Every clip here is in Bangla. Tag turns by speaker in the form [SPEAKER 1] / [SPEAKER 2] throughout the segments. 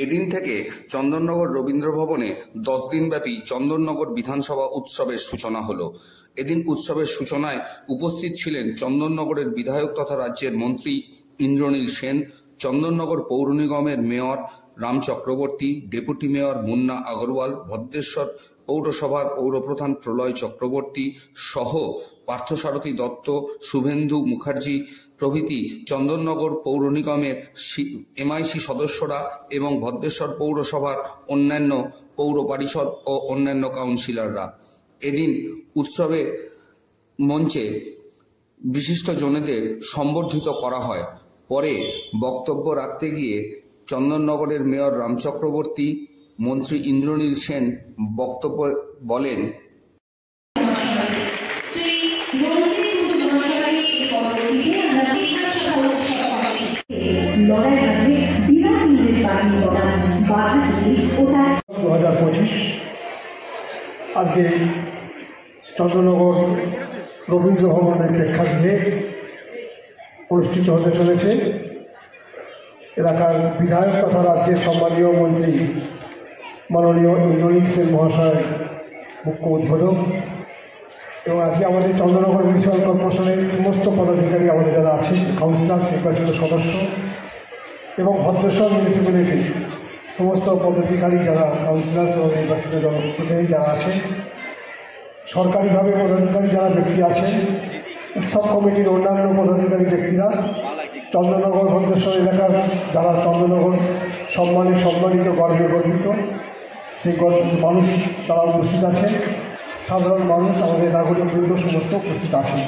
[SPEAKER 1] এদিন থেকে চন্দননগর রবীন্দ্র ভবনে 10 দিনব্যাপী চন্দননগর বিধানসভা উৎসবের সূচনা হলো। এদিন উৎসবের সূচনায় উপস্থিত ছিলেন চন্দননগরের বিধায়ক তথা রাজ্যের মন্ত্রী ইন্দ্রনীল সেন, চন্দননগর পৌর নিগমের mayor Ram Chakraborty, deputy mayor Munna Agarwal, Bhadreswar পৌরসভার পৌরপ্রধান প্রলয় চক্রবর্তী সহ পার্থসারথী দত্ত, শুভেন্দু মুখার্জি প্রভৃতি চন্দননগর পৌর নিগমের এমআইসি সদস্যরা এবং ভদ্রেশ্বর পৌরসভার অন্যান্য পৌর পরিষদ ও অন্যান্য কাউন্সিলররা। এদিন উৎসবে মঞ্চে বিশিষ্টজনেদের সম্বর্ধিত করা হয়। পরে বক্তব্য রাখতে গিয়ে চন্দননগরের মেয়র রাম চক্রবর্তী, মন্ত্রী ইন্দ্রনীল সেন বক্তব্য বলেন,
[SPEAKER 2] আজকে চন্দ্রনগর রবীন্দ্র ভবনের প্রেক্ষাগৃহে অনুষ্ঠিত হতে চলেছে। এলাকার বিধায়ক তথা রাজ্যের সম্মানীয় মন্ত্রী মাননীয় ইন্দ্রনীল সেন মহাশয় মুখ্য উদ্বোধক এবং আজকে আমাদের চন্দ্রনগর মিউনিসিপ্যাল কর্পোরেশনের সমস্ত পদাধিকারী, আমাদের যারা আছেন, কাউন্সিলর, নির্বাচিত সদস্য এবং ভদ্রেশ্বর মিউনিসিপ্যালিটির সমস্ত পদাধিকারী যারা কাউন্সিলর এবং নির্বাচিত জনপ্রতিনিধি যারা আছেন, সরকারিভাবে পদাধিকারী যারা ব্যক্তি আছেন, উৎসব কমিটির অন্যান্য পদাধিকারী ব্যক্তিরা, চন্দ্রনগর ভদ্রেশ্বর এলাকার যারা চন্দ্রনগর সম্মানিত গর্বে গর্বিত সেই মানুষ তারা উপস্থিত আছেন, সাধারণ মানুষ, আমাদের নাগরিকবৃন্দ সমস্ত উপস্থিত আছেন।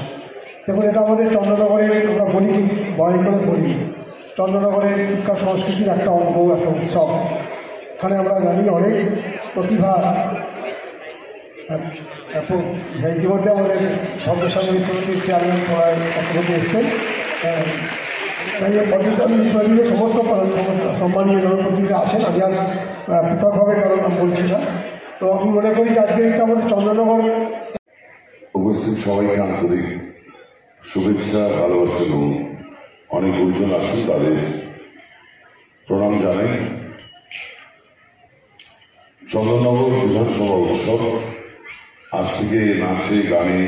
[SPEAKER 2] দেখুন, এটা আমাদের চন্দ্রনগরের, আমরা বলি বড়াই করে বলি, চন্দ্রনগরের শিক্ষা সংস্কৃতির একটা অঙ্গ, একটা উৎসব। এখানে আমরা জানি অনেক প্রতিভা ইতিমধ্যে আমাদের ভদ্রেশ্বর মিউনিসিপ্যালিটির চেয়ারম্যান পড়ায় চক্রবর্তী এসছেন। ভদ্রেশ্বর মিউনিসিপ্যালিটির সমস্ত সম্মানীয় জনপ্রতিনিধি আসেন। আমি আর পৃথকভাবে কারণ বলছি না। তো আমি মনে করি যে আজকে আমাদের চন্দ্রনগর
[SPEAKER 3] উপস্থিত সবাইকে আন্তরিক শুভেচ্ছা, ভালোবাসা এবং অনেক গুরুজন আছেন, তাদের প্রণাম জানাই। চন্দননগর বিধানসভা উৎসব আজ থেকে নাচে, গানে,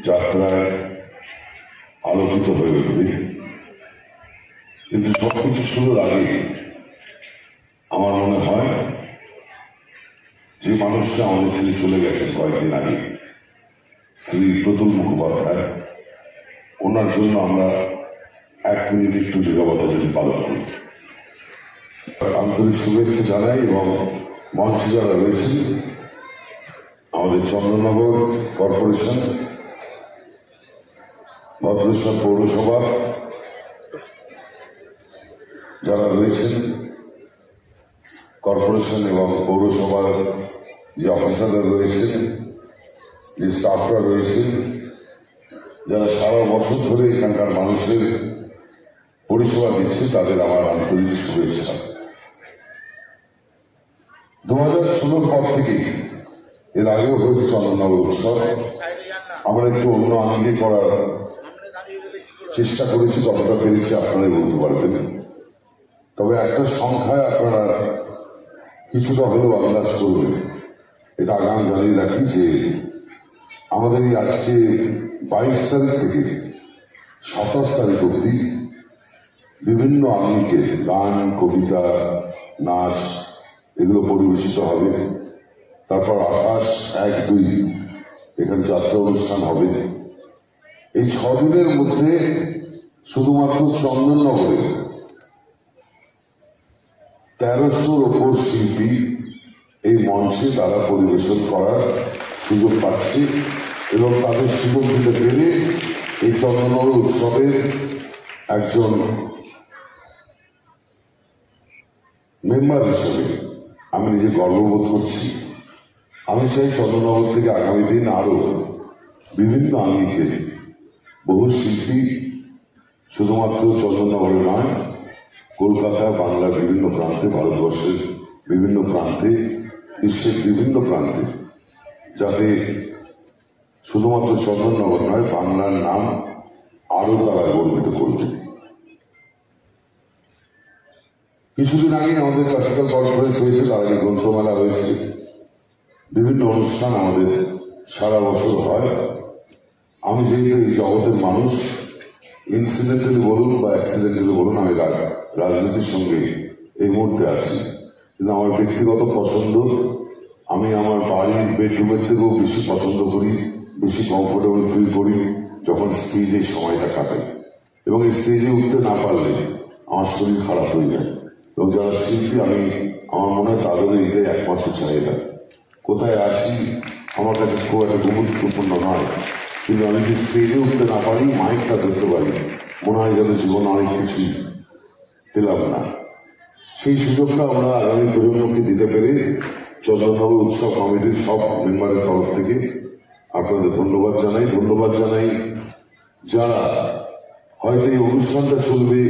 [SPEAKER 3] যাত্রায় আলোকিত হয়ে উঠবে। কিন্তু সবকিছু শুরুর আগে আমার মনে হয় যে মানুষটা আমাদের ছেড়ে চলে গেছে কয়েকদিন আগে, শ্রী প্রতুল মুখোপাধ্যায়, ওনার জন্য আমরা 1 মিনিট একটু নীরবতা যদি পালন করি। আন্তরিক শুভেচ্ছা জানাই এবং মঞ্চে যারা রয়েছেন, আমাদের চন্দ্রনগর কর্পোরেশন, ভদ্রেশ্বর পৌরসভা যারা রয়েছেন, কর্পোরেশন এবং পৌরসভার যে অফিসাররা রয়েছেন, যে স্টাফরা রয়েছেন, যারা সারা বছর ধরে এখানকার মানুষের পরিষেবা দিচ্ছে, তাদের আমার আন্তরিক শুভেচ্ছা। 2016 পর থেকে, এর আগেও হয়েছে চন্দননগর উৎসব, আমরা একটু অন্য আঙ্গিকে করার চেষ্টা করেছি, কতটা পেরেছি আপনারাই বলতে পারবেন। তবে একটা সংখ্যায় আপনারা কিছুটা হলেও আন্দাজ করবেন, এটা আগাম জানিয়ে রাখি যে আমাদের এই আজকে 22 তারিখ থেকে 27 তারিখ অব্দি বিভিন্ন আঙ্গিকে গান, কবিতা, নাচ এগুলো পরিবেশিত হবে। তারপর 28, 1, 2 এখানে যাত্রা অনুষ্ঠান হবে। এই 6 দিনের মধ্যে শুধুমাত্র চন্দননগরে 1300-র ওপর শিল্পী এই মঞ্চে তারা পরিবেশন করার সুযোগ পাচ্ছে এবং তাদের সুযোগ দিতে পেরে এই চন্দননগর উৎসবের একজন মেম্বার হিসেবে আমি নিজে গর্ববোধ করছি। আমি চাই চন্দননগর থেকে আগামী দিন আরো বিভিন্ন আঙ্গিকে বহু শিল্পী শুধুমাত্র চন্দননগরে নয়, কলকাতা, বাংলার বিভিন্ন প্রান্তে, ভারতবর্ষের বিভিন্ন প্রান্তে, বিশ্বের বিভিন্ন প্রান্তে, যাতে শুধুমাত্র চন্দননগর নয়, বাংলার নাম আরো তারা গর্বিত করবে। কিছুদিন আগে আমাদের ক্লাসিক্যাল কনফারেন্স হয়েছে, তার আগে গ্রন্থমেলা হয়েছে, বিভিন্ন অনুষ্ঠান আমাদের সারা বছর হয়। আমি যেহেতু এই জগতের মানুষ, ইনসিডেন্টালি বলুন বা অ্যাক্সিডেন্টালি বলুন, আমি রাজনীতির সঙ্গে এই মুহূর্তে আছি, কিন্তু আমার ব্যক্তিগত পছন্দ, আমি আমার বাড়ির বেডরুমের থেকেও বেশি পছন্দ করি, বেশি কমফোর্টেবল ফিল করি যখন স্টেজে সময়টা কাটাই। এবং এই স্টেজে উঠতে না পারলে আমার শরীর খারাপ হয়ে যায়। এবং যারা শিল্পী, আমি আমার মনে হয় তাদেরও এটাই একমাত্র চাহিদা। কোথায় আসি আমার কাছে খুব একটা গুরুত্বপূর্ণ নয়, কিন্তু আমি যদি স্টেজে উঠতে না পারি, মাইকটা ধরতে পারি, মনে হয় যেন জীবনে অনেক কিছুই পেলাম না। সেই সুযোগটা আমরা আগামী প্রজন্মকে দিতে পেরে চন্দননগর উৎসব কমিটির সব মেম্বারের তরফ থেকে আপনাদের ধন্যবাদ জানাই। ধন্যবাদ জানাই যারা হয়তো এই অনুষ্ঠানটা চলবে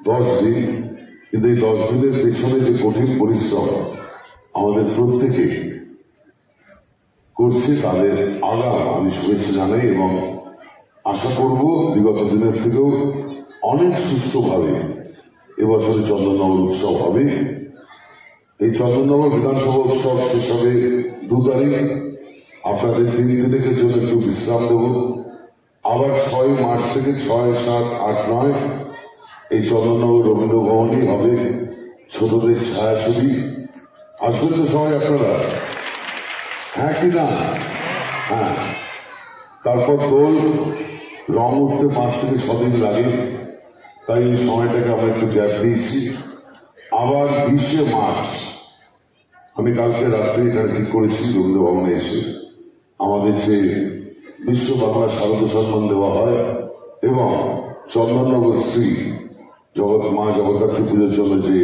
[SPEAKER 3] 10 দিন, কিন্তু এই 10 দিনের পেছনে যে কঠিন পরিশ্রম আমাদের প্রত্যেকে করছে, তাদের আগাম আমি শুভেচ্ছা জানাই এবং আশা করব বিগত দিনের থেকেও অনেক সুষ্ঠুভাবে এবছরে চন্দননগর উৎসব হবে। এই চন্দননগর বিধানসভা উৎসব শেষ হবে 2 তারিখ। আপনাদের 3 দিনের জন্য একটু বিশ্রাম দেব। আবার 6 মার্চ থেকে 6, 7, 8, 9 এই চন্দননগর রবীন্দ্র ভবনই হবে ছোটদের ছায়াছবি। আসবেন তো সবাই আপনারা? হ্যাঁ কি না? হ্যাঁ। তারপর দোল রং উঠতে 5 থেকে 6 দিন লাগে, তাই এই সময়টাকে আমরা একটু গ্যাপ দিয়েছি। আবার 20 মার্চ আমি কালকে রাত্রে এখানে ঠিক করেছি রবীন্দ্র ভবনে এসে আমাদের যে বিশ্ব বাংলা শারদ সম্মান দেওয়া হয় এবং চন্দননগর শ্রী মা জগদ্ধাত্রী পুজোর জন্য যে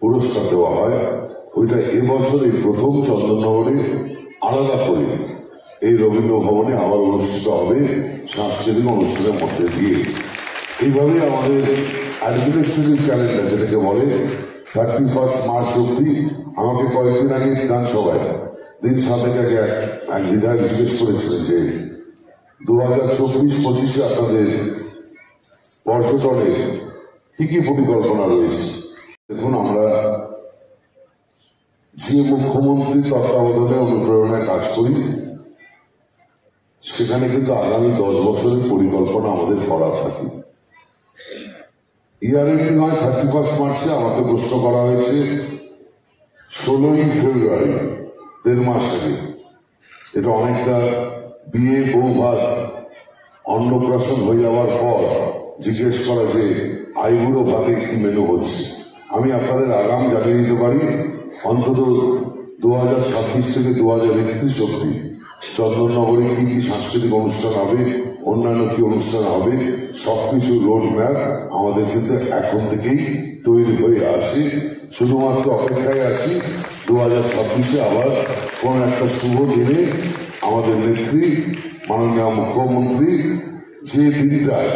[SPEAKER 3] পুরস্কার দেওয়া হয়, ওইটা এবছর এই প্রথম চন্দননগরে আলাদা করে এই রবীন্দ্র ভবনে আবার অনুষ্ঠিত হবে সাংস্কৃতিক অনুষ্ঠানের মধ্যে দিয়ে। এইভাবে আমাদের অ্যাডমিনিস্ট্রেটিভ ক্যালেন্ডার যেটাকে বলে 31 মার্চ অব্দি। আমাকে কয়েকদিন আগে বিধানসভায় দিন 7 আগে এক বিধায়ক জিজ্ঞেস করেছিলেন যে 2024-25 আপনাদের পর্যটনের কি কি পরিকল্পনা রয়েছে। দেখুন, আমরা যে মুখ্যমন্ত্রীর তত্ত্বাবধানে অনুপ্রেরণায় কাজ করি, সেখানে কিন্তু আগামী 10 বছরের পরিকল্পনা আমাদের করা থাকে। ইয়ার এন্ডিং হয় 31 মার্চে। আমাকে প্রশ্ন করা হয়েছে 16ই ফেব্রুয়ারি, 1.5 মাস আগে। এটা অনেকটা বিয়ে, বৌভাত, অন্নপ্রাশন হয়ে যাওয়ার পর জিজ্ঞেস করা যে আইবুড়ো ভাতে কি মেনু হচ্ছে। আমি আপনাদের আগাম জানিয়ে দিতে পারি, অন্তত 2026 থেকে 2031 অব্দি চন্দননগরে কি কি সাংস্কৃতিক অনুষ্ঠান হবে, অন্যান্য কি অনুষ্ঠান হবে, সবকিছু রোড ম্যাপ আমাদের কিন্তু এখন থেকেই তৈরি হয়ে আছে। শুধুমাত্র অপেক্ষায় আছি 2026-এ আবার কোন একটা শুভ দিনে আমাদের নেত্রী মাননীয় মুখ্যমন্ত্রী যে দিনটায়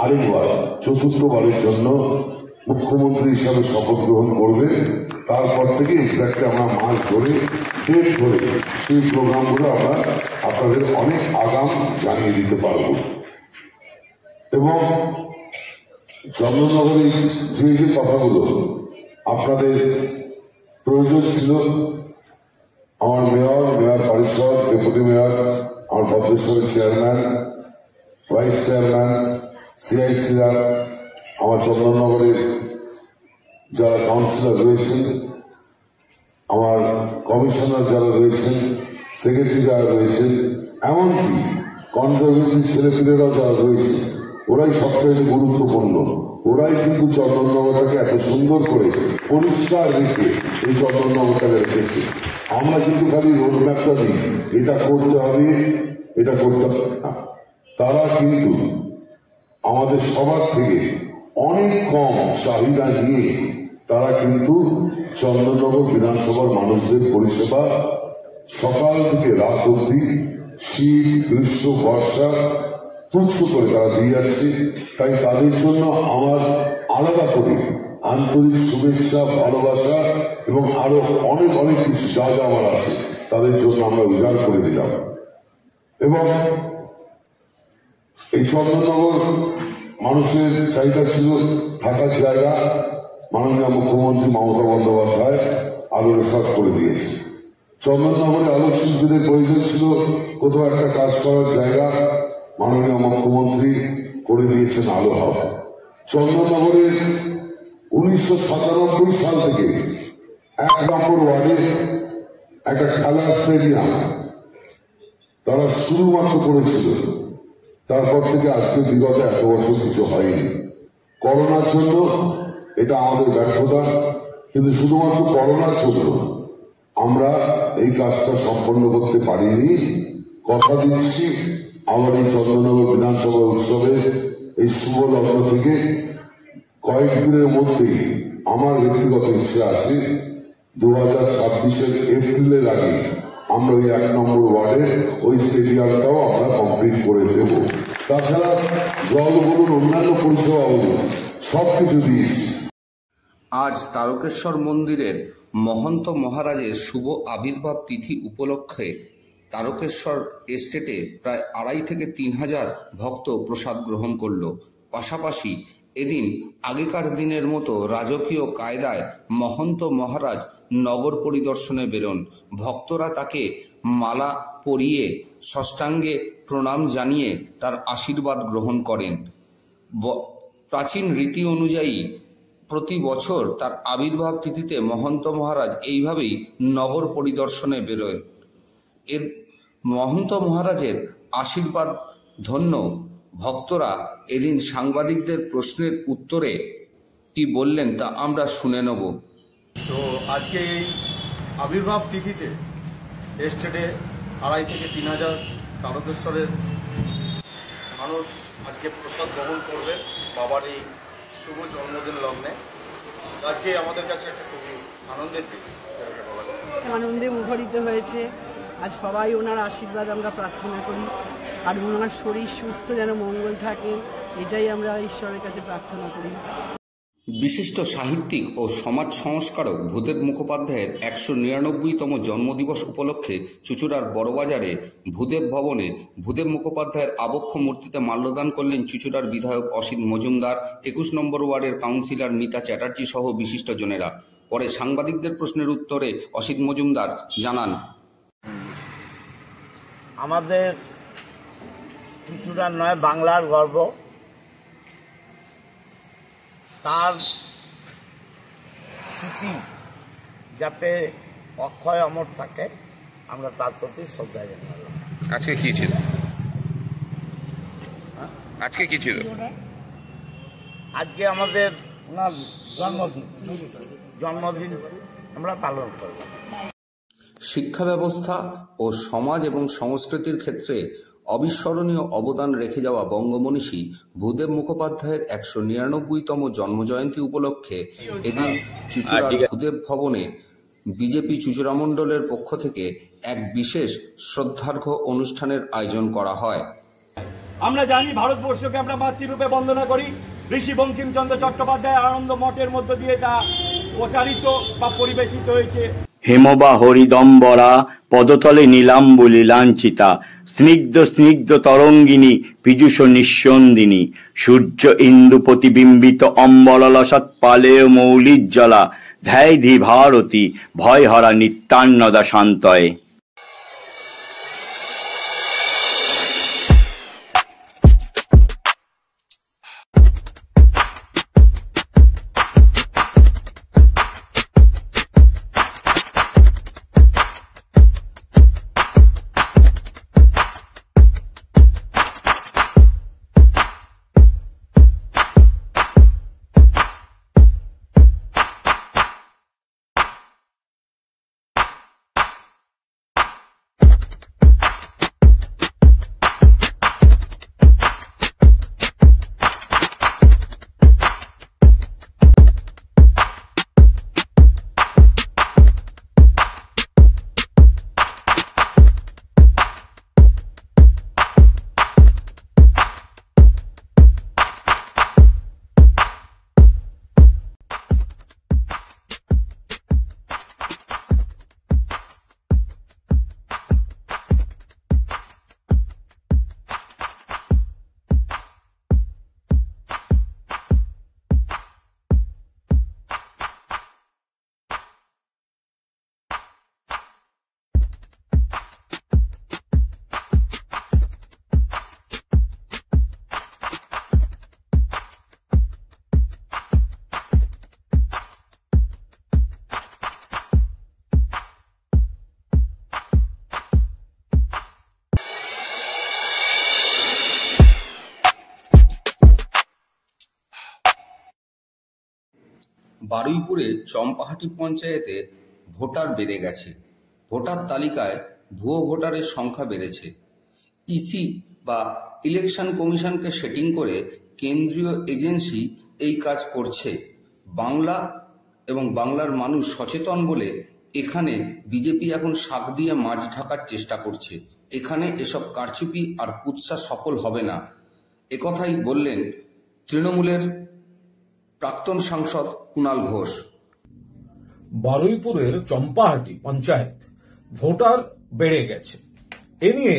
[SPEAKER 3] আরেকবার 4র্থবারের জন্য মুখ্যমন্ত্রী হিসাবে শপথ গ্রহণ করবে, তারপর থেকে এক্সাক্টলি আমরা মাস ধরে ডেট ধরে সেই প্রোগ্রামগুলো আমরা আপনাদের অনেক আগাম জানিয়ে দিতে পারব। এবং চন্দননগরের যে যে কথাগুলো আপনাদের প্রয়োজন ছিল, আমার মেয়র পরিষদ, ডেপুটি মেয়র, আমার ভদ্রেশ্বরের চেয়ারম্যান, ভাইস চেয়ারম্যান, সিআইসিরা, আমার চন্দননগরের যারা কাউন্সিলর রয়েছেন, আমার কমিশনার যারা রয়েছেন, সেক্রেটারি যারা রয়েছেন, এমনকি কনজারভেন্সি ছেলেপিলেরাও যারা রয়েছে, ওরাই সবচেয়ে গুরুত্বপূর্ণ। ওরাই কিন্তু চন্দননগরটাকে এত সুন্দর করে পরিষ্কার রেখে এই চন্দননগরটাকে রেখেছে। আমরা কিন্তু খালি রোডম্যাপটা দিই, এটা করতে হবে, এটা করতে হবে না। তারা কিন্তু আমাদের সবার থেকে অনেক কম চাহিদা নিয়ে তারা কিন্তু চন্দননগর বিধানসভার মানুষদের পরিষেবা সকাল থেকে রাত অব্দি, শীত, গ্রীষ্ম, বর্ষা তুচ্ছ করে তারা দিয়ে যাচ্ছে। তাই তাদের জন্য আমার আলাদা করে আন্তরিক শুভেচ্ছা, ভালোবাসা এবং আরো অনেক অনেক কিছু যা যা আমার আছে তাদের জন্য আমরা উজাড় করে দিলাম। এবং এই চন্দননগর মানুষের চাহিদা ছিল থাকার জায়গা। মাননীয় মুখ্যমন্ত্রী মমতা বন্দ্যোপাধ্যায় আলোচনা করে দিয়েছে। চন্দননগরে আলোকশিল্পীদের প্রয়োজন ছিল কোথাও একটা কাজ করার জায়গা, মাননীয় মুখ্যমন্ত্রী করে দিয়েছেন আলো হাব। চন্দননগরের 1997 সাল থেকে 1 নম্বর ওয়ার্ডে একটা খেলার স্টেডিয়াম তারা শুরুমাত্র করেছিল। তারপর থেকে আজকে বিগত 1 বছর কিছু হয়নি। করোনার জন্য এটা আমাদের ব্যর্থতা, কিন্তু শুধুমাত্র করোনার জন্য আমরা এই কাজটা সম্পন্ন করতে পারিনি। কথা দিচ্ছি আমার এই চন্দননগর বিধানসভা উৎসবে এই শুভ লগ্ন থেকে কয়েকদিনের মধ্যেই আমার ব্যক্তিগত ইচ্ছে আছে 2026-এর এপ্রিলের আগে আমরা ওই 1 নম্বর ওয়ার্ডের ওই স্টেডিয়ামটাও আমরা কমপ্লিট করে দেব। তাছাড়া জল বলুন, অন্যান্য পরিষেবা বলুন, সবকিছু দিয়েছি।
[SPEAKER 1] আজ তারকেশ্বর মন্দিরের মহন্ত মহারাজের শুভ আবির্ভাব তিথি উপলক্ষে তারকেশ্বর এস্টেটে প্রায় 2,500 থেকে 3,000 ভক্ত প্রসাদ গ্রহণ করল। পাশাপাশি এদিন আগেকার দিনের মতো রাজকীয় কায়দায় মহন্ত মহারাজ নগর পরিদর্শনে বেরোন। ভক্তরা তাকে মালা পরিয়ে ষষ্ঠাঙ্গে প্রণাম জানিয়ে তার আশীর্বাদ গ্রহণ করেন। প্রাচীন রীতি অনুযায়ী প্রতি বছর তার আবির্ভাব তিথিতে মহন্ত মহারাজ এইভাবেই নগর পরিদর্শনে বেরোয়। এর মহন্ত মহারাজের আশীর্বাদ ধন্য ভক্তরা এদিন সাংবাদিকদের প্রশ্নের উত্তরে কি বললেন তা আমরা শুনে নেব।
[SPEAKER 4] তো আজকে এই আবির্ভাব তিথিতে এস্টেটে 2,500 থেকে 3,000 তারকেশ্বরের মানুষ আজকে প্রসাদ গ্রহণ করবেন বাবার এই শুভ জন্মদিন লগ্নে। আজকে আমাদের কাছে একটা খুবই আনন্দের দিন,
[SPEAKER 5] আনন্দে মুখরিত হয়েছে। আজ সবাই ওনার আশীর্বাদ আমরা প্রার্থনা করি, আর ওনার শরীর সুস্থ যেন মঙ্গল থাকেন, এটাই আমরা ঈশ্বরের কাছে প্রার্থনা করি।
[SPEAKER 1] বিশিষ্ট সাহিত্যিক ও সমাজ সংস্কারক ভূদেব মুখোপাধ্যায়ের 199তম জন্মদিবস উপলক্ষে চুঁচুড়ার বড়বাজারে ভূদেব ভবনে ভূদেব মুখোপাধ্যায়ের আবক্ষ মূর্তিতে মাল্যদান করলেন চুঁচুড়ার বিধায়ক অসিত মজুমদার, 21 নম্বর ওয়ার্ডের কাউন্সিলর মিতা চ্যাটার্জি সহ বিশিষ্টজনেরা। পরে সাংবাদিকদের প্রশ্নের উত্তরে অসিত মজুমদার জানান,
[SPEAKER 6] আমাদের চুঁচুড়ার নয় বাংলার গর্ব, তার স্মৃতি যাতে অক্ষয় অমর থাকে, আমরা তার প্রতি শ্রদ্ধা জানাই।
[SPEAKER 1] আজকে কি ছিল? আজকে কি ছিল?
[SPEAKER 6] আজকে আমাদের ওনার জন্মদিন আমরা পালন করব।
[SPEAKER 1] শিক্ষা ব্যবস্থা ও সমাজ এবং সংস্কৃতির ক্ষেত্রে অবিস্মরণীয় অবদান রেখে যাওয়া বঙ্গমনীষী ভূদেব মুখোপাধ্যায়ের 199তম জন্মজয়ন্তী উপলক্ষে এদিন চুঁচুড়ার ভূদেব ভবনে বিজেপি চুঁচুড়া মণ্ডলের পক্ষ থেকে এক বিশেষ শ্রদ্ধার্ঘ্য অনুষ্ঠানের আয়োজন করা হয়।
[SPEAKER 7] আমরা জানি ভারতবর্ষকে আমরা মাতৃরূপে বন্দনা করি। ঋষি বঙ্কিমচন্দ্র চট্টোপাধ্যায় আনন্দ মঠের মধ্য দিয়ে তা প্রচারিত বা পরিবেশিত হয়েছে।
[SPEAKER 8] হেমবা হরিদম্বরা পদতলে নীলাম্বুলি লাঞ্ছিতা, স্নিগ্ধ স্নিগ্ধ তরঙ্গিনী পীযুষ নিঃসন্দিনী, সূর্য ইন্দু প্রতিবিম্বিত অম্বলসৎপালে মৌলিজ্জ্বলা, ধ্যায়ধি ভারতী ভয়হরা নিত্যান্নদা শান্তয়ে।
[SPEAKER 1] বারুইপুরে চম্পাহাটি পঞ্চায়েতে ভোটার বেড়ে গেছে। ভোটার তালিকায় ভুয়ো ভোটারের সংখ্যা বেড়েছে। ইসি বা ইলেকশন কমিশনকে সেটিং করে কেন্দ্রীয় এজেন্সি এই কাজ করছে। বাংলা এবং বাংলার মানুষ সচেতন বলে এখানে বিজেপি এখন শাক দিয়ে মাছ ঢাকার চেষ্টা করছে। এখানে এসব কারচুপি আর কুৎসা সফল হবে না, একথাই বললেন তৃণমূলের প্রাক্তন সাংসদ কুণাল ঘোষ।
[SPEAKER 9] বারুইপুরের চম্পাহাটি পঞ্চায়েত ভোটার বেড়ে গেছে, এ নিয়ে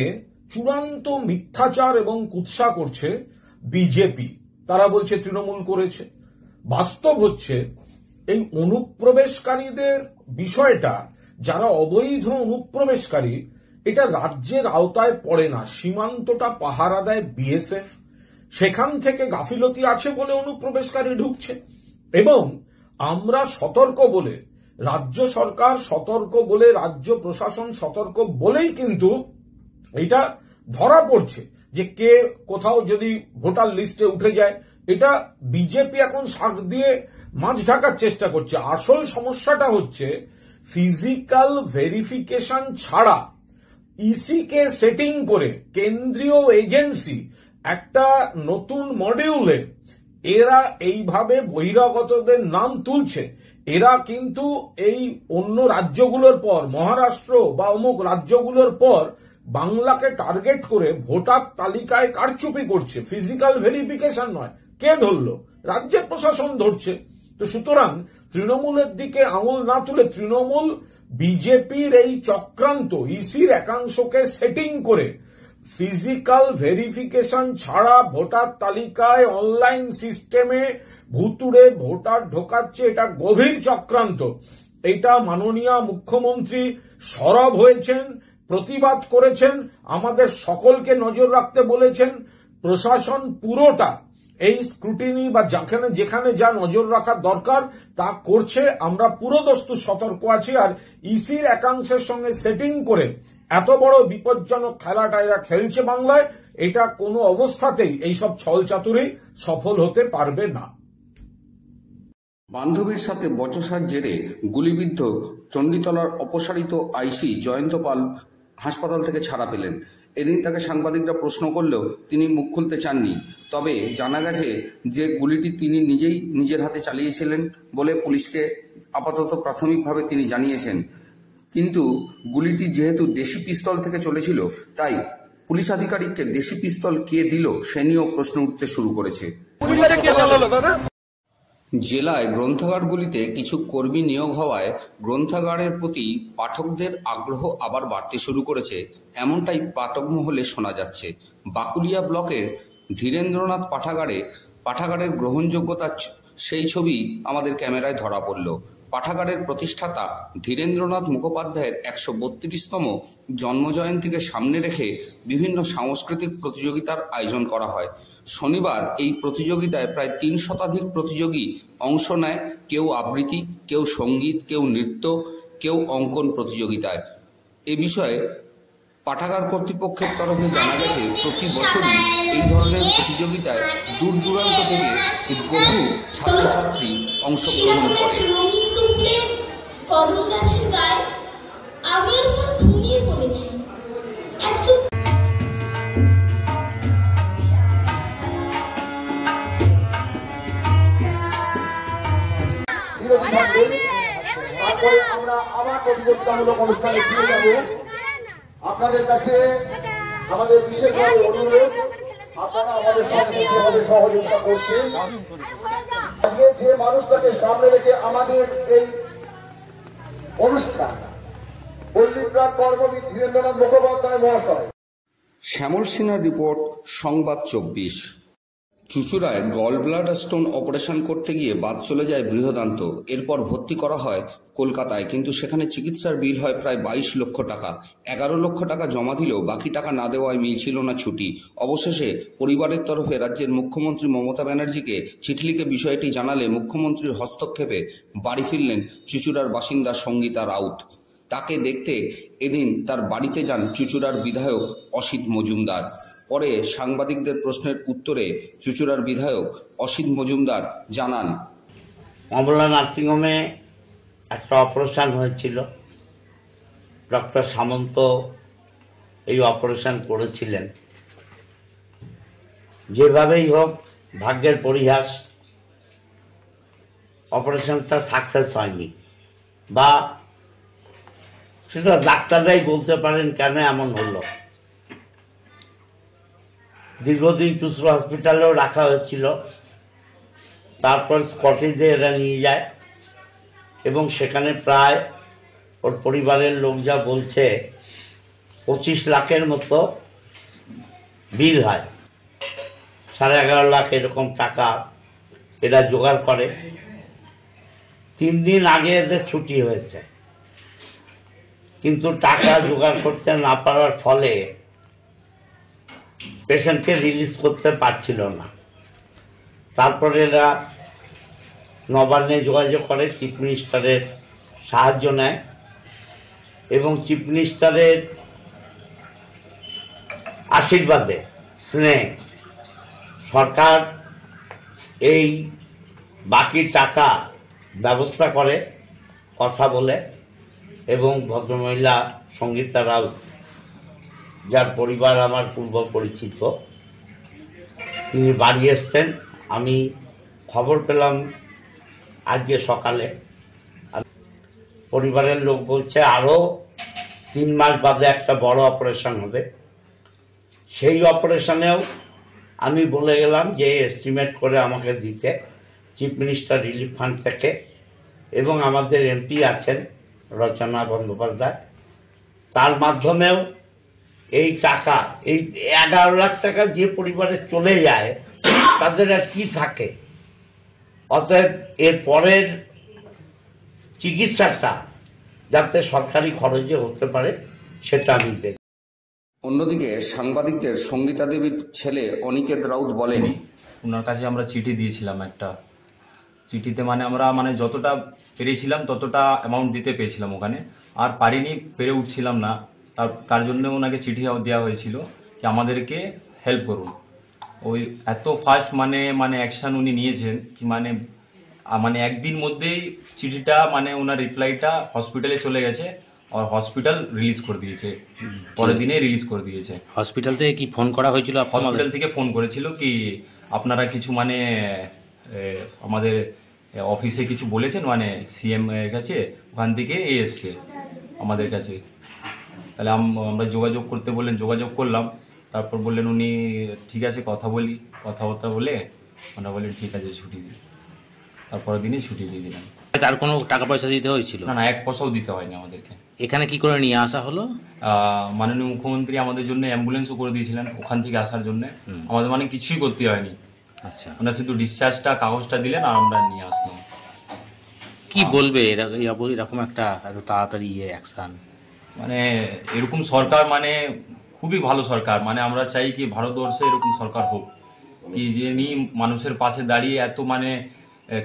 [SPEAKER 9] চূড়ান্ত মিথ্যাচার এবং কুৎসা করছে বিজেপি। তারা বলছে তৃণমূল করেছে। বাস্তব হচ্ছে এই অনুপ্রবেশকারীদের বিষয়টা, যারা অবৈধ অনুপ্রবেশকারী, এটা রাজ্যের আওতায় পড়ে না। সীমান্তটা পাহারা দেয় বিএসএফ। সেখান থেকে গাফিলতি আছে বলে অনুপ্রবেশকারী ঢুকছে, এবং আমরা সতর্ক বলে, রাজ্য সরকার সতর্ক বলে, রাজ্য প্রশাসন সতর্ক বলেই কিন্তু এটা ধরা পড়ছে যে কে কোথাও যদি ভোটার লিস্টে উঠে যায়। এটা বিজেপি এখন শাক দিয়ে মাছ ঢাকার চেষ্টা করছে। আসল সমস্যাটা হচ্ছে ফিজিক্যাল ভেরিফিকেশন ছাড়া ইসি কে সেটিং করে কেন্দ্রীয় এজেন্সি একটা নতুন মডিউলে এরা এইভাবে বহিরাগতদের নাম তুলছে। এরা কিন্তু এই অন্য রাজ্যগুলোর পর, মহারাষ্ট্র বা অমুক রাজ্যগুলোর পর বাংলাকে টার্গেট করে ভোটার তালিকায় কারচুপি করছে। ফিজিক্যাল ভেরিফিকেশন নয়। কে ধরলো? রাজ্যের প্রশাসন ধরছে। তো সুতরাং তৃণমূলের দিকে আঙুল না তুলে তৃণমূল বিজেপির এই চক্রান্ত ইসির একাংশকে সেটিং করে ফিজিক্যাল ভেরিফিকেশন ছাড়া ভোটার তালিকায় অনলাইন সিস্টেমে ভুতুড়ে ভোটার ঢোকাচ্ছে। এটা গভীর চক্রান্ত। এটা মাননীয় মুখ্যমন্ত্রী সরব হয়েছেন, প্রতিবাদ করেছেন, আমাদের সকলকে নজর রাখতে বলেছেন। প্রশাসন পুরোটা এই স্ক্রুটিনি বা যেখানে যা নজর রাখার দরকার তা করছে। আমরা পুরোদস্তুর সতর্ক আছি। আর ইসির একাংশের সঙ্গে সেটিং করে এত বড় বিপজ্জনক খেলাটা এরা খেলছে বাংলায়। এটা কোনো অবস্থাতেই এইসব ছলচাতুরি সফল হতে পারবে না।
[SPEAKER 1] বান্ধবীর সাথে বচসার জেরে গুলিবিদ্ধ চণ্ডীতলার অপসারিত আইসি জয়ন্ত পাল হাসপাতাল থেকে ছাড়া পেলেন। এদিন তাকে সাংবাদিকরা প্রশ্ন করলেও তিনি মুখ খুলতে চাননি। তবে জানা গেছে যে গুলিটি তিনি নিজেই নিজের হাতে চালিয়েছিলেন বলে পুলিশকে আপাতত প্রাথমিকভাবে তিনি জানিয়েছেন। কিন্তু গুলিটি যেহেতু দেশি পিস্তল থেকে চলেছিল, তাই পুলিশ আধিকারিককে দেশি পিস্তল কে দিল সে নিয়েও প্রশ্ন উঠতে শুরু করেছে। জেলায় গ্রন্থাগারগুলিতে কিছু কর্মী নিয়োগ হওয়ায় গ্রন্থাগারের প্রতি পাঠকদের আগ্রহ আবার বাড়তে শুরু করেছে, এমনটাই পাঠক মহলে শোনা যাচ্ছে। বাকুলিয়া ব্লকের ধীরেন্দ্রনাথ পাঠাগারের গ্রহণযোগ্যতা সেই ছবি আমাদের ক্যামেরায় ধরা পড়ল। পাঠাগারের প্রতিষ্ঠাতা ধীরেন্দ্রনাথ মুখোপাধ্যায়ের ১৩২তম জন্মজয়ন্তীকে সামনে রেখে বিভিন্ন সাংস্কৃতিক প্রতিযোগিতার আয়োজন করা হয়। শনিবার এই প্রতিযোগিতায় প্রায় ৩ শতাধিক প্রতিযোগী অংশ নেয়। কেউ আবৃত্তি, কেউ সঙ্গীত, কেউ নৃত্য, কেউ অঙ্কন প্রতিযোগিতায়। এ বিষয়ে পাঠাগার কর্তৃপক্ষের তরফে জানা গেছে, প্রতি বছরই এই ধরনের প্রতিযোগিতায় দূর দূরান্ত থেকে বহু ছাত্রছাত্রী অংশগ্রহণ করে।
[SPEAKER 10] আমরা আবার প্রতিযোগিতামূলক অনুষ্ঠানে ফিরে যাব। আপনাদের কাছে আমাদের বিশেষভাবে অনুরোধ, আপনারা আমাদের সঙ্গে যেভাবে সহযোগিতা করছেন, আজকে যে মানুষটাকে সামনে রেখে আমাদের এই অনুষ্ঠান, পল্লীপ্রাণ কর্মবিদ ধীরেন্দ্রনাথ মুখোপাধ্যায় মহাশয়।
[SPEAKER 1] শ্যামল সিনহার রিপোর্ট, সংবাদ ২৪। চুঁচুড়ায় গল ব্লাডার স্টোন অপারেশন করতে গিয়ে বাদ চলে যায় বৃহদান্ত। এরপর ভর্তি করা হয় কলকাতায়, কিন্তু সেখানে চিকিৎসার বিল হয় প্রায় ২২ লক্ষ টাকা। ১১ লক্ষ টাকা জমা দিলেও বাকি টাকা না দেওয়ায় মিলছিল না ছুটি। অবশেষে পরিবারের তরফে রাজ্যের মুখ্যমন্ত্রী মমতা ব্যানার্জিকে চিঠি লিখে বিষয়টি জানালে মুখ্যমন্ত্রীর হস্তক্ষেপে বাড়ি ফিরলেন চুঁচুড়ার বাসিন্দা সঙ্গীতা রাউত। তাকে দেখতে এদিন তার বাড়িতে যান চুঁচুড়ার বিধায়ক অসিত মজুমদার। পরে সাংবাদিকদের প্রশ্নের উত্তরে চুঁচুড়ার বিধায়ক অসিত মজুমদার জানান,
[SPEAKER 6] কমলা নার্সিংহোমে একটা অপারেশন হয়েছিল। ডক্টর সামন্ত এই অপারেশন করেছিলেন। যেভাবেই হোক, ভাগ্যের পরিহাস, অপারেশনটা সাকসেস হয়নি, বা সেটা ডাক্তাররাই বলতে পারেন কেন এমন হলো। দীর্ঘদিন চুঁচুড়া হসপিটালেও রাখা হয়েছিল, তারপর স্কটিশে এরা নিয়ে যায় এবং সেখানে প্রায় ওর পরিবারের লোক যা বলছে 25 লাখের মতো বিল হয়। 11.5 লাখ এরকম টাকা এরা জোগাড় করে। 3 দিন আগে এদের ছুটি হয়েছে, কিন্তু টাকা জোগাড় করতে না পারার ফলে পেশেন্টকে রিলিজ করতে পারছিল না। তারপরে এরা নবান্নে যোগাযোগ করে, চিফ মিনিস্টারের সাহায্য নেয় এবং চিফ মিনিস্টারের আশীর্বাদে, স্নেহে সরকার এই বাকি টাকা ব্যবস্থা করে কথা বলে। এবং ভদ্রমহিলা সঙ্গীতা রাউত, যার পরিবার আমার পূর্ব পরিচিত, তিনি বাড়ি এসছেন। আমি খবর পেলাম আজকে সকালে। পরিবারের লোক বলছে আরও 3 মাস বাদে একটা বড় অপারেশন হবে। সেই অপারেশনেও আমি বলে গেলাম যে এস্টিমেট করে আমাকে দিতে, চিফ মিনিস্টার রিলিফ ফান্ড থেকে। এবং আমাদের এমপি আছেন রচনা বন্দ্যোপাধ্যায়, তার মাধ্যমেও এই টাকা, এই 11 লাখ টাকা যে পরিবারে চলে যায় তাদের আর কি থাকে। অতএব এর পরের চিকিৎসাটা যাতে সরকারি খরচে হতে পারে সেটা আমি দেখি।
[SPEAKER 1] অন্যদিকে সাংবাদিকদের সঙ্গীতা দেবীর ছেলে অনিকেত রাউত বলেন,
[SPEAKER 11] ওনার কাছে আমরা চিঠি দিয়েছিলাম। একটা চিঠিতে আমরা যতটা পেরেছিলাম ততটা অ্যামাউন্ট দিতে পেরেছিলাম ওখানে, আর পারিনি, পেরে উঠছিলাম না। তার জন্য ওনাকে চিঠি দেওয়া হয়েছিল যে আমাদেরকে হেল্প করুন। ওই এত ফাস্ট অ্যাকশন উনি নিয়েছেন কি একদিন মধ্যেই চিঠিটা ওনার রিপ্লাইটা হসপিটালে চলে গেছে, আর হসপিটাল রিলিজ করে দিয়েছে, পরের দিনে রিলিজ করে দিয়েছে।
[SPEAKER 12] হসপিটাল থেকে কি ফোন করা হয়েছিল?
[SPEAKER 11] হসপিটাল থেকে ফোন করেছিল কি আপনারা কিছু আমাদের অফিসে কিছু বলেছেন, সিএম এর কাছে, ওখান থেকে এসছে আমাদের কাছে। তাহলে আমরা যোগাযোগ করতে বললেন, যোগাযোগ করলাম। তারপর বললেন উনি ঠিক আছে কথাবার্তা বলে ওনারা বললেন ঠিক আছে ছুটি দিন। তারপরের দিনই ছুটি দিয়ে দিলাম।
[SPEAKER 12] তার কোনো টাকা পয়সা দিতে হয়েছিল?
[SPEAKER 11] না, 1 পয়সাও দিতে হয়নি আমাদেরকে।
[SPEAKER 12] এখানে কি করে নিয়ে আসা হলো?
[SPEAKER 11] মাননীয় মুখ্যমন্ত্রী আমাদের জন্য অ্যাম্বুলেন্সও করে দিয়েছিলেন ওখান থেকে আসার জন্য। আমাদের কিছুই করতে হয়নি।
[SPEAKER 12] আচ্ছা,
[SPEAKER 11] ওনারা শুধু ডিসচার্জটা, কাগজটা দিলেন আর আমরা নিয়ে আসলাম।
[SPEAKER 12] কি বলবে এরকম একটা এত তাড়াতাড়ি অ্যাকশন?
[SPEAKER 11] এরকম সরকার খুবই ভালো সরকার। আমরা চাই কি ভারতবর্ষে এরকম সরকার হোক, কি যিনি মানুষের পাশে দাঁড়িয়ে এত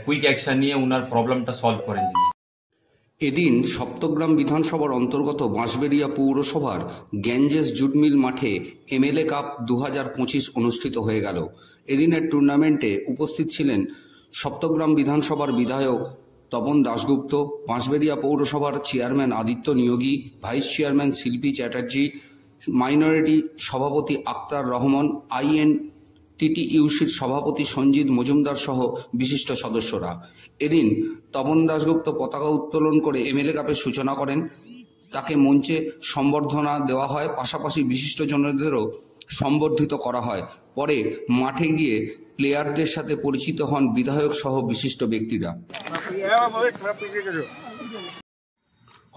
[SPEAKER 11] কুইক অ্যাকশন নিয়ে ওনার প্রবলেমটা সলভ করেন যিনি।
[SPEAKER 1] এদিন সপ্তগ্রাম বিধানসভার অন্তর্গত বাঁশবেড়িয়া পৌরসভার গ্যাঞ্জেস জুট মিল মাঠে এমএলএ কাপ 2025 অনুষ্ঠিত হয়ে গেল। এদিনের টুর্নামেন্টে উপস্থিত ছিলেন সপ্তগ্রাম বিধানসভার বিধায়ক তপন দাশগুপ্ত, বাঁশবেড়িয়া পৌরসভার chairman Aditya Niyogi, vice chairman Shilpi Chatterjee, minority সভাপতি আক্তার রহমান, INTTUCর সভাপতি সঞ্জিত মজুমদার সহ বিশিষ্ট সদস্যরা। এদিন তপন দাশগুপ্ত পতাকা উত্তোলন করে এমএলএ কাপের সূচনা করেন। তাকে মঞ্চে সম্বর্ধনা দেওয়া হয়, পাশাপাশি বিশিষ্টজনদেরও সম্বর্ধিত করা হয়। পরে মাঠে গিয়ে প্লেয়ারদের সাথে পরিচিত হন বিধায়ক সহ বিশিষ্ট ব্যক্তিরা।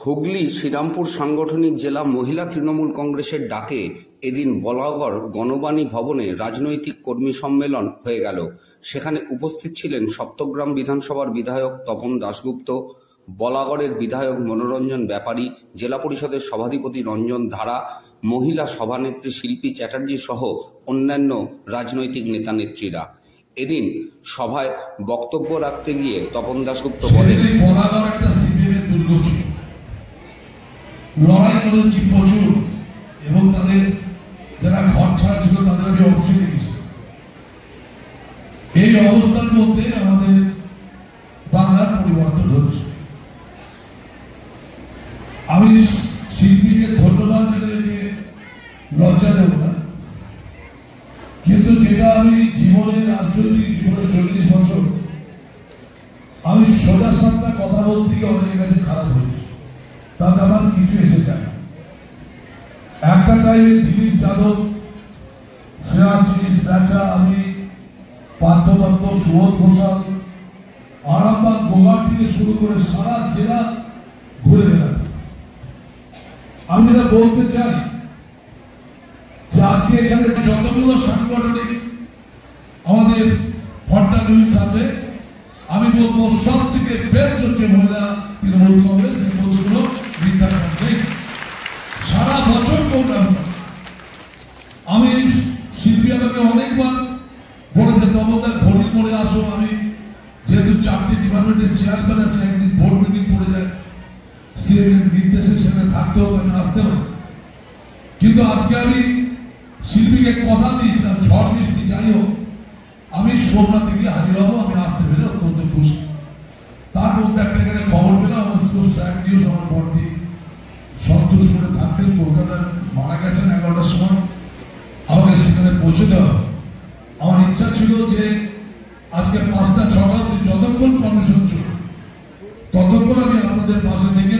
[SPEAKER 1] হুগলি শ্রীরামপুর সাংগঠনিক জেলা মহিলা তৃণমূল কংগ্রেসের ডাকে এদিন বলাগড় গণবাণী ভবনে রাজনৈতিক কর্মী সম্মেলন হয়ে গেল। সেখানে উপস্থিত ছিলেন সপ্তগ্রাম বিধানসভার বিধায়ক তপন দাশগুপ্ত, বলাগড়ের বিধায়ক মনোরঞ্জন ব্যাপারী, জেলা পরিষদের সভাধিপতি রঞ্জন ধারা, মহিলা সভানেত্রী শিল্পী চ্যাটার্জি সহ অন্যান্য রাজনৈতিক নেতানেত্রীরা। এদিন সভায় বক্তব্য রাখতে গিয়ে তপন দাশগুপ্ত বলেন,
[SPEAKER 13] লড়াই করেছি প্রচুর এবং তাদের যারা ঘর ছাড়া ছিল তাদের আমি অবশ্যই দেখেছি। এই অবস্থার মধ্যে আমাদের বাংলা রাজনৈতিক জীবনে 40 বছর আমি সোজা সাপটা কথা বলতে গিয়ে অনেকের কাছে খারাপ হয়েছে, তাতে আমার কিছু এসে যায়। একটা টাইমে দিলীপ যাদব, শ্রেয়াশিস রাজা, আমি পার্থ দত্ত, সুবোধ ঘোষাল, আরামবাগ গোঘাট থেকে শুরু করে সারা জেলা ঘুরে বেড়াতাম। আমি যেটা বলতে চাই যে আজকে এখানে যতগুলো সাংগঠনিক আমাদের ফন্টা নিউজ আছে, আমি বলবো সব থেকে বেস্ট হচ্ছে মহিলা তৃণমূল কংগ্রেস। এই বন্ধুগুলো সারা বছর প্রোগ্রাম। আমি শিল্পী আমাকে অনেকবার বলেছে তমদার ভোটে করে আসো। আমি যেহেতু 4টি ডিপার্টমেন্টের চেয়ারম্যান আছে, একদিন বোর্ড মিটিং পড়ে যায়, সিএম নির্দেশে সেখানে থাকতে হবে, আমি আসতে হবে। কিন্তু আজকে আমি শিল্পীকে কথা দিয়েছিলাম, ঝড় বৃষ্টি যাই হোক আমি সোমনাথ থেকে হাজির হবো। আমি আসতে পেরে অত্যন্ত খুশি। তার মধ্যে একটা এখানে খবর পেলাম, আমার খুব স্যাড নিউজ। আমার বর্তী সন্তোষপুরে থাকতেন, কলকাতায় মারা গেছেন 11টার সময়। আমাকে সেখানে পৌঁছতে হবে। আমার ইচ্ছা ছিল যে আজকে 5টা 6টা অব্দি যতক্ষণ কমিশন চলবে ততক্ষণ আমি আপনাদের পাশে থেকে